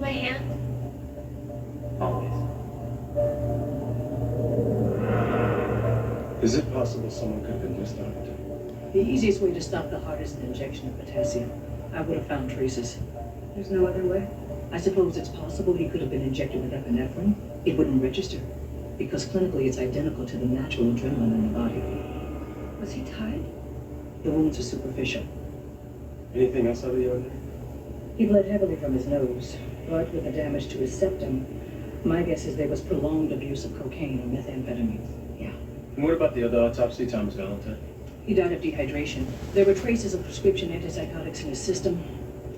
my hand? Always. Is it possible someone could have been missed on it? The easiest way to stop the heart is an injection of potassium. I would have found traces. There's no other way. I suppose it's possible he could have been injected with epinephrine. It wouldn't register, because clinically it's identical to the natural adrenaline in the body. Was he tied? The wounds are superficial. Anything else out of the ordinary? He bled heavily from his nose, but with the damage to his septum, my guess is there was prolonged abuse of cocaine or methamphetamines. Yeah. And what about the other autopsy, Thomas Valentine? He died of dehydration. There were traces of prescription antipsychotics in his system.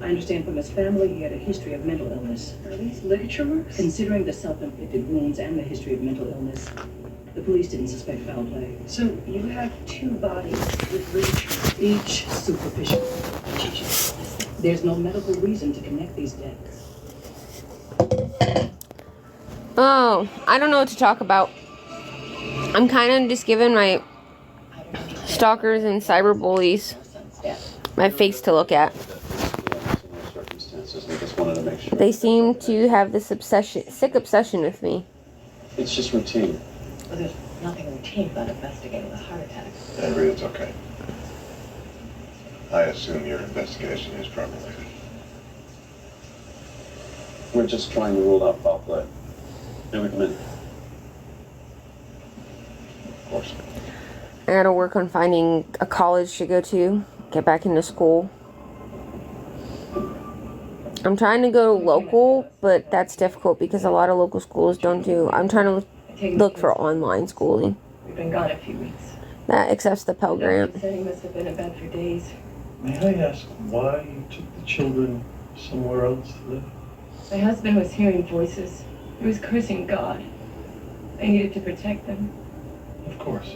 I understand from his family he had a history of mental illness. Are these literature works? Considering the self-inflicted wounds and the history of mental illness, the police didn't suspect foul play. So you have two bodies with literature. Each superficial. There's no medical reason to connect these deaths. Oh, I don't know what to talk about. I'm kind of just giving my stalkers and cyberbullies my face to look at. They seem to have this sick obsession with me. It's just routine. Well, there's nothing routine about investigating a heart attack. Henry, it's okay. I assume your investigation is drug-related. We're just trying to rule out foul play. May we come in? Of course. I gotta work on finding a college to go to, get back into school. I'm trying to go local, but that's difficult because a lot of local schools don't do. I'm trying to look for online schooling. We've been gone a few weeks. That accepts the Pell Grant. He said he must have been in bed for days. May I ask why you took the children somewhere else to live? My husband was hearing voices. He was cursing God. I needed to protect them. Of course.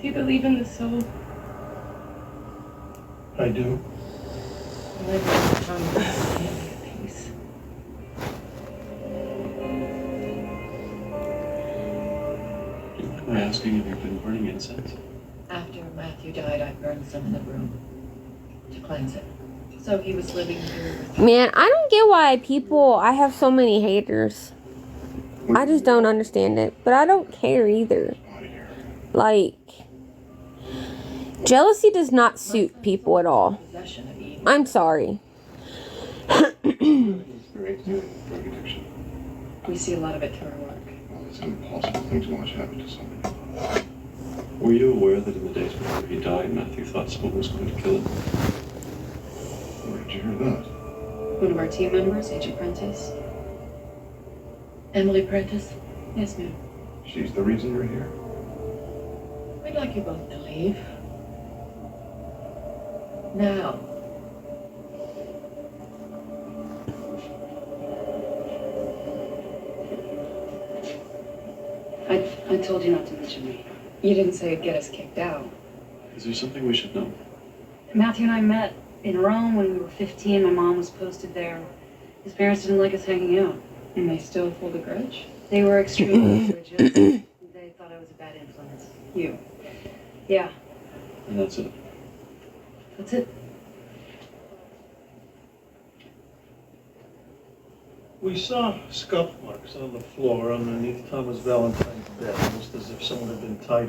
Do you believe in the soul? I do. I live in some peace. Am I asking if you've been burning incense? After Matthew died, I burned some in the room to cleanse it. So he was living through. Man, I don't get why I have so many haters. I just don't understand it. But I don't care either. Like, jealousy does not suit people at all. I'm sorry. We see a lot of it through our work. Well, it's an impossible thing to watch happen to somebody. Were you aware that in the days before he died, Matthew thought someone was going to kill him? Where did you hear that? One of our team members, Agent Prentice. Emily Prentice? Yes, ma'am. She's the reason you're here? We'd like you both to leave. Now. I told you not to mention me. You didn't say it'd get us kicked out. Is there something we should know? Matthew and I met in Rome when we were 15. My mom was posted there. His parents didn't like us hanging out. And they still hold a grudge? They were extremely religious. They thought I was a bad influence. You. Yeah, And that's it. that's it. We saw scuff marks on the floor underneath Thomas Valentine's bed, almost as if someone had been tied